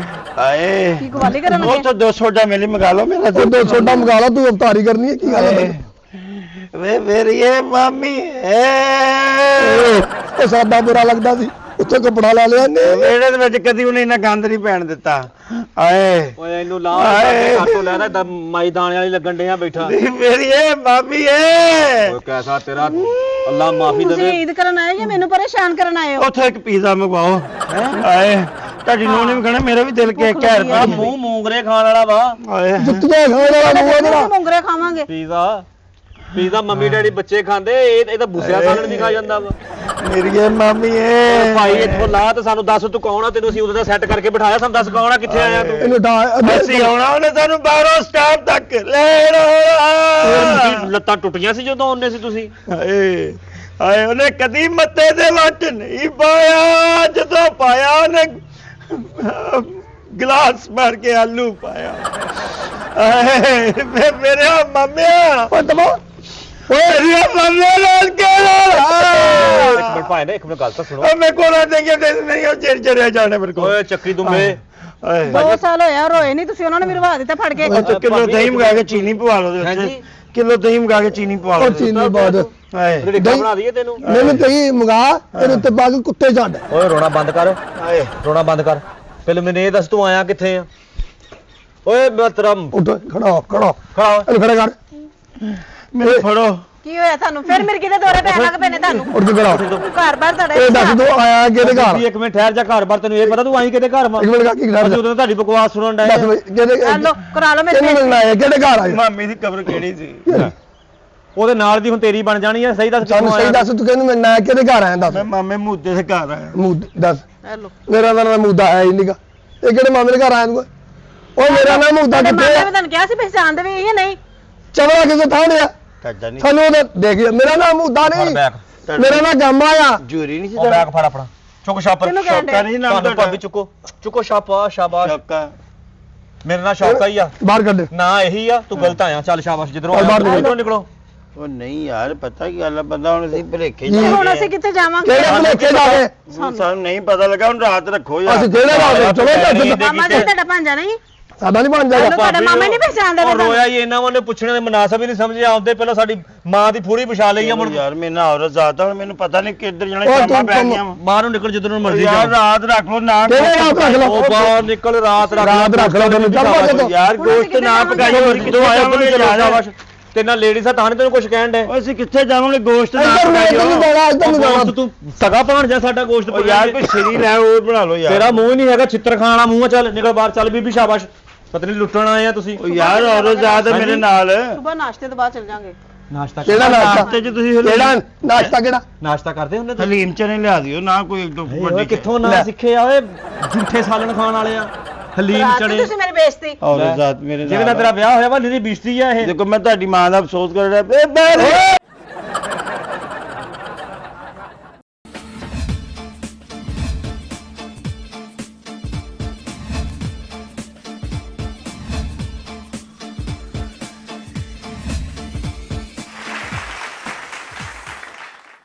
ਆਏ ਕੀ ਕਵਾਲੀ ਕਰਨ ਉਹ ਲੱਗੇ? ਤਾਂ 200 ਦਾ ਮੇਲੀ ਮੰਗਾ ਲਓ ਮੇਰਾ। ਉਹ 2 ਛੋਟਾ ਮੰਗਾ ਲਾ, ਤੂੰ ਅਵਤਾਰੀ ਕਰਨੀ ਹੈ ਕੀ ਗੱਲ ਹੈ? ਵੇ ਮੇਰੀ ਐ ਮਾਮੀ ਐ ਉਹ ਸਾਡਾ ਬੁਰਾ ਲੱਗਦਾ ਸੀ, ਉੱਥੇ ਕੱਪੜਾ ਲੈ ਲਿਆ ਨੇ। ਵਿਹੜੇ ਦੇ ਵਿੱਚ ਕਦੀ ਉਹਨੇ ਇੰਨਾ ਗੰਦ ਨਹੀਂ ਪੈਣ ਦਿੱਤਾ। ਆਏ ਓਏ ਇਹਨੂੰ ਲਾ ਹਾਏ। ਕਾਟੋ ਲੈ ਲੈ ਮਾਈ ਦਾਣੇ ਵਾਲੀ ਲੱਗਣ ਡਿਆ ਬੈਠਾ। ਮੇਰੀ ਐ ਮਾਮੀ ਐ। ਓਏ ਕੈਸਾ ਤੇਰਾ, ਅੱਲਾ ਮਾਫੀ ਤੁਸੀਂ ਦੇਵੇ। ਈਦ ਕਰਨ ਆਏ ਜਾਂ ਮੈਨੂੰ ਪਰੇਸ਼ਾਨ ਕਰਨ ਆਏ ਹੋ? ਉੱਥੇ ਇੱਕ ਪੀਜ਼ਾ ਮੰਗਵਾਓ। ਆਏ ਤੁਹਾਡੀ ਨੂੰਹ ਨੇ ਵੀ ਕਹਿਣਾ ਮੇਰਾ ਵੀ ਦਿਲ ਕੇ ਕਹਿ ਆ ਰਿਹਾ। ਮੂੰਹ ਮੂੰਗਰੇ ਖਾਣ ਵਾਲਾ ਵਾ। ਆਏ ਜੁੱਤੀਆਂ ਖਾਣ ਵਾਲਾ ਮੂੰਹ ਇਹਦਾ। ਮੁੰਗਰੇ ਖਾਵਾਂਗੇ। ਪੀਜ਼ਾ ਮੰਮੀ ਡੈਡੀ ਬੱਚੇ ਖਾਂਦੇ, ਇਹ ਤਾਂ ਬੁੱਸਿਆ ਸਾਲਣ ਵੀ ਖਾ ਜਾਂਦਾ ਵਾ। ਮੇਰੀ ਐ ਮਾਮੀ ਓਏ ਐ। ਭਾਈ ਇੱਥੋਂ ਲਾ ਤੇ ਸਾਨੂੰ ਦੱਸ ਤੂੰ ਕੌਣ ਆ, ਤੈਨੂੰ ਅਸੀਂ ਉਦੋਂ ਦਾ ਸੈੱਟ ਕਰਕੇ ਬਿਠਾਇਆ, ਸਾਨੂੰ ਦੱਸ ਕੌਣ ਆ, ਕਿੱਥੇ ਆਇਆ ਤੂੰ? ਇਹਨੂੰ ਅਸੀਂ ਆਉਣਾ ਉਹਨੇ ਸਾਨੂੰ 12 ਸਟਾਪ ਤੱਕ ਲੈਣ ਆਉਣਾ। ਲੱਤਾਂ ਟੁੱਟੀਆਂ ਸੀ ਜਦੋਂ ਆਉਂਦੇ ਸੀ ਤੁਸੀਂ। ਆਏ ਆਏ ਉਹਨੇ ਕਦੀ ਮੱਥੇ ਦੇ ਵੱਟ ਨਹੀਂ ਪਾਇਆ, ਜਦੋਂ ਪਾਇਆ ਉਹਨੇ ਗਲਾਸ ਮਾਰ ਕੇ ਆਲੂ ਪਾਇਆ। ਆਏ ਮੇਰੇ ਮਾਮਿਆ ਓਏ ਮਾਮਿਆ ਨਾਲ ਇੱਕ ਮਿੰਟ ਭਾਈ ਨੇ, ਇੱਕ ਮਿੰਟ ਗੱਲ ਤਾਂ ਸੁਣੋ। ਉਹ ਮੈਂ ਕੋਲ ਦੇਂਗੇ ਤੇ ਨਹੀਂ ਉਹ ਚਿੜਚਿੜਿਆ ਜਾਣੇ ਮੇਰੇ ਕੋਲ। ਓਏ ਚੱਕੀ ਦੁੰਬੇ, ਆਏ 2 ਸਾਲ ਹੋਇਆ ਰੋਏ ਨਹੀਂ ਤੁਸੀਂ, ਉਹਨਾਂ ਨੇ ਮਿਰਵਾ ਦਿੱਤਾ ਫੜ ਕੇ। ਕਿਲੋ ਦਹੀਂ ਮੰਗਾ ਕੇ ਚੀਨੀ ਪਵਾ ਲਓ ਉਹਦੇ ਵਿੱਚ। ਕਿਲੋ ਦਹੀਂ ਮੰਗਾ ਕੇ ਚੀਨੀ ਪਵਾ ਉਹ ਲਓ। ਚੀਨੀ ਬਾਦ ਆਏ ਰਿਕਾ ਬਣਾ ਦਈਏ ਤੈਨੂੰ। ਮੈਨੂੰ ਤਈ ਮੰਗਾ, ਇਹਨੂੰ ਉੱਤੇ ਪਾ ਕੇ ਕੁੱਤੇ ਛੱਡ। ਓਏ ਰੋਣਾ ਬੰਦ ਕਰ, ਆਏ ਰੋਣਾ ਬੰਦ ਕਰ। ਪਹਿਲੇ ਮੈਨੂੰ ਇਹ ਦੱਸ ਤੂੰ ਆਇਆ ਕਿੱਥੇ ਆ? ਓਏ ਮੈਂ ਤੇਰਾ ਉੱਠ ਖੜਾ ਹੋ, ਖੜਾ ਹੋ। ਖੜਾ ਹੋ। ਇਹਨੂੰ ਖੜਾ ਕਰ। ਮੈਨੂੰ ਫੜੋ। ਕੀ ਹੋਇਆ ਤੁਹਾਨੂੰ ਫਿਰ ਮੇਰੇ ਕਿਤੇ ਦੌਰੇ ਪੈਣ ਲੱਗ ਪਏ ਨੇ ਤੁਹਾਨੂੰ ਉੱਠ ਕੇ ਖੜਾ ਘਰ ਬਾਹਰ ਤੁਹਾਡਾ ਇਹ ਦੱਸ ਤੂੰ ਆਇਆ ਕਿਹਦੇ ਘਰ ਇੱਕ ਮਿੰਟ ਠਹਿਰ ਜਾ, ਘਰ ਬਾਰ ਤੈਨੂੰ ਇਹ ਪਤਾ ਤੂੰ ਆਈ ਕਿਹਦੇ ਘਰ ਵਾ? ਇੱਕ ਮਿੰਟ ਕਾਕੀ ਖੜਾ ਅਸੀਂ ਉਦੋਂ ਤੁਹਾਡੀ ਬਕਵਾਸ ਸੁਣਨ ਡਏ ਦੱਸ ਆ। ਬਈ ਕਿਹਦੇ ਹੈਲੋ ਕਰਾ ਲਓ ਮੇਰੇ ਕਿਹਨੇ ਮਿਲਣਾ ਆਇਆ ਕਿਹੜੇ ਘਰ ਆਇਆ ਮਾਮੀ ਦੀ ਕਬਰ ਕਿਹੜੀ ਸੀ? ਉਹਦੇ ਨਾਲ ਦੀ ਹੁਣ ਤੇਰੀ ਬਣ ਜਾਣੀ ਆ। ਸਹੀ ਦੱਸ ਸਾਨੂੰ ਕਿੱਥੋਂ ਸਹੀ ਆਇਆ? ਦੱਸ ਤੂੰ ਕਿਹਨੂੰ ਮਿਲਣਾ ਆਇਆ ਕਿਹਦੇ ਘਰ ਆਇਆ ਦੱਸ ਮੈਂ ਮਾਮੇ ਮੂਦੇ ਦੇ ਘਰ ਆਇਆ। ਮੂਦ ਦੱਸ ਹੈਲੋ ਮੇਰਾ ਤਾਂ ਨਾਮ ਮੂਦਾ ਹੈ ਹੀ ਨਹੀਂਗਾ ਇਹ ਕਿਹੜੇ ਮਾਮੇ ਦੇ ਘਰ ਆਇਆ ਤੂੰ ਉਹ ਮੇਰਾ ਨਾਮ ਮੂਦਾ ਤੁਹਾਡੇ ਕਿੱਥੇ ਮਾਮੇ ਆ ਨੇ ਤੁਹਾਨੂੰ ਕਿਹਾ ਸੀ ਪਹਿਚਾਣਦੇ ਵੀ ਇਹ ਨਹੀਂ ਚਵਲਾ ਕਿਸੇ ਥਾਂ ਦੇ ਆ ਕੱਜਾ ਨਹੀਂ ਸਾਨੂੰ ਉਹਦਾ ਦੇਖ ਮੇਰਾ ਨਾਮ ਮੂਦਾ ਫੜ ਨਹੀਂ ਬੈਗ, ਮੇਰਾ ਨਾਮ ਗਾਮਾ ਆ ਜੂਰੀ ਨਹੀਂ ਸੀ ਉਹ ਬੈਗ ਫੜ ਆਪਣਾ, ਚੁੱਕ ਛਾਪਰ। ਕਿਹਨੂੰ ਕਹਿਣ ਸ਼ੌਕਾ ਡਏ? ਨਹੀਂ ਨਾਮ ਤੁਹਾਨੂੰ ਤੁਹਾਡਾ? ਭਾਬੀ ਚੁੱਕੋ, ਚੁੱਕੋ ਛਾਪਾ। ਸ਼ਾਬਾਸ਼, ਸ਼ੌਕਾ। ਮੇਰਾ ਨਾਂ ਸ਼ੌਕਾ ਹੀ ਆ, ਬਾਹਰ ਕੱਢ ਨਾ ਇਹੀ ਆ। ਤੂੰ ਗਲਤ ਆਇਆ, ਚੱਲ ਸ਼ਾਬਾਸ਼। ਜਿੱਧਰੋਂ ਚੱਲ ਬਾਹਰ ਆਇਆ ਨਿਕਲੋ। ਉਧਰੋਂ ਨਿਕਲੋ। ਉਹ ਨਹੀਂ ਯਾਰ ਪਤਾ ਕੀ ਗੱਲ ਆ, ਬੰਦਾ ਹੁਣ ਅਸੀਂ ਭੁਲੇਖੇ ਜੀ, ਹੁਣ ਅਸੀਂ ਕਿੱਥੇ ਜਾਵਾਂਗੇ ਕਿਹੜੇ ਭੁਲੇਖੇ ਜਾ ਕੇ ਸਾਨੂੰ ਨਹੀਂ ਪਤਾ ਲੱਗਾ, ਹੁਣ ਰਾਤ ਰੱਖੋ ਯਾਰ। ਅਸੀਂ ਕਿਹੜੇ ਰਾਤ ਚਲੋ ਦੱਸ ਮਾਮਾ ਜੀ ਤੁਹਾਡਾ ਭਾਂਜਾ ਨਹੀਂ ਸਾਡਾ ਨਹੀਂ ਬਣ ਤੁਹਾਨੂੰ ਜਾਏਗਾ ਤੁਹਾਡੇ ਮਾਮੇ ਨਹੀਂ ਪਹਿਚਾਣਦੇ ਉਹ ਰੋਇਆ ਹੀ ਇਹਨਾਂ ਉਹਨੇ ਪੁੱਛਣੇ ਦੇ ਮਨਾਸਬ ਹੀ ਨਹੀਂ ਸਮਝਿਆ। ਆਉਂਦੇ ਪਹਿਲਾਂ ਸਾਡੀ ਮਾਂ ਦੀ ਫੂੜੀ ਵਿਛਾ ਲਈ ਆ। ਮੁੜ ਯਾਰ ਮੇਰੇ ਨਾਲ ਔਰਤ ਜ਼ਾਤ ਆ, ਹੁਣ ਮੈਨੂੰ ਪਤਾ ਨਹੀਂ ਕਿੱਧਰ ਜਾਣਾ, ਉਹ ਸ਼ਾਮਾਂ ਤੂੰ- ਪੈ ਗਈਆਂ ਵਾਂ। ਮਾਂ ਨੂੰ ਨਿਕਲ ਜਿੱਧਰ ਨੂੰ ਮਰਜ਼ੀ ਯਾਰ ਜਾ। ਰਾਤ ਰੱਖ ਲੋ ਨਾ ਕਿਹੜੇ ਰਾਤ ਰੱਖ ਲਓ ਉਹ ਬਾਹਰ ਨਿਕਲ, ਰਾਤ ਰੱਖ ਰਾਤ ਰੱਖ ਲਓ ਤੈਨੂੰ ਚੱਲ ਭੱਜ ਤੂੰ ਯਾਰ ਗੋਸ਼ਤ ਨਾ ਪਕਾਈਓ, ਹੋਰ ਕਿੱਥੋਂ ਆਇਆ ਹੋਵੇ ਯਾਰ। ਸ਼ਾਬਾਸ਼। ਤੇ ਨਾਲ ਲੇਡੀਜ਼ ਆ ਤਾਂ ਨੀ ਤੈਨੂੰ ਕੁਝ ਕਹਿਣ ਦੇ। ਓਏ ਅਸੀਂ ਕਿੱਥੇ ਜਾਵਾਂਗੇ, ਗੋਸ਼ਤ ਨਾ ਇੱਧਰ ਨੂੰ ਇੱਧਰ ਨੂੰ ਪਕਾਈਓ। ਜਾਣਾ ਇੱਧਰ ਨੂੰ ਜਾਣਾ ਤੂੰ ਸਗਾ ਭਾਣ ਜਾ ਸਾਡਾ ਗੋਸ਼ਤ ਓ ਯਾਰ ਕੋਈ ਸ਼ਰੀ ਲੈ ਉਹ ਬਣਾ ਲਓ ਯਾਰ। ਤੇਰਾ ਮੂੰਹ ਹੀ ਨਹੀਂ ਹੈਗਾ, ਛਿੱਤਰ ਖਾਣ ਵਾਲਾ ਮੂੰਹ ਆ। ਚੱਲ ਨਿਕਲ ਬਾਹਰ, ਚੱਲ ਬੀਬੀ ਸ਼ਾਬਾਸ਼। ਪਤਾ ਨਹੀਂ ਲੁੱਟਣ ਆਏ ਆ ਤੁਸੀਂ। ਓ ਯਾਰ ਔਰਤ ਜ਼ਾਤ ਆ ਮੇਰੇ ਨਾਲ। ਸਵੇਰ ਨਾਸ਼ਤੇ ਤੋਂ ਬਾਅਦ ਚੱਲ ਜਾਾਂਗੇ ਨਾਸ਼ਤਾ ਕਿਹੜਾ ਨਾਸ਼ਤਾ ਨਾਸ਼ਤੇ 'ਚ ਤੁਸੀਂ ਕਿਹੜਾ ਨਾਸ਼ਤਾ ਕਿਹੜਾ ਨਾਸ਼ਤਾ ਕਰਦੇ ਹੁੰਦੇ ਤੁਸੀਂ? ਹਲੀਮ ਚਨੇ ਲਿਆ ਦਿਓ ਨਾ, ਕੋਈ ਇੱਕ ਦੋ ਓਏ ਵੱਡੀ ਕਿੱਥੋਂ ਨਾ ਲੈ। ਸਿੱਖੇ ਆ ਓਏ? ਝੂਠੇ ਸਾਲਣ ਖਾਣ ਵਾਲੇ ਆ। ਹਲੀਮ ਰਾਤ ਚਣੇ। ਨੂੰ ਤੁਸੀਂ ਮੇਰੀ ਬੇਇੱਜ਼ਤੀ ਔਰਤ ਜ਼ਾਤ ਮੇਰੇ ਜਿਹਦੇ ਨਾਲ ਨਾਲ ਤੇਰਾ ਵਿਆਹ ਹੋਇਆ ਵਾ ਨਿਹਰੀ ਬੀਸਤੀ ਆ ਇਹ। ਦੇਖੋ ਮੈਂ ਤੁਹਾਡੀ ਮਾਂ ਦਾ ਅਫਸੋਸ ਕਰ ਰਿਹਾ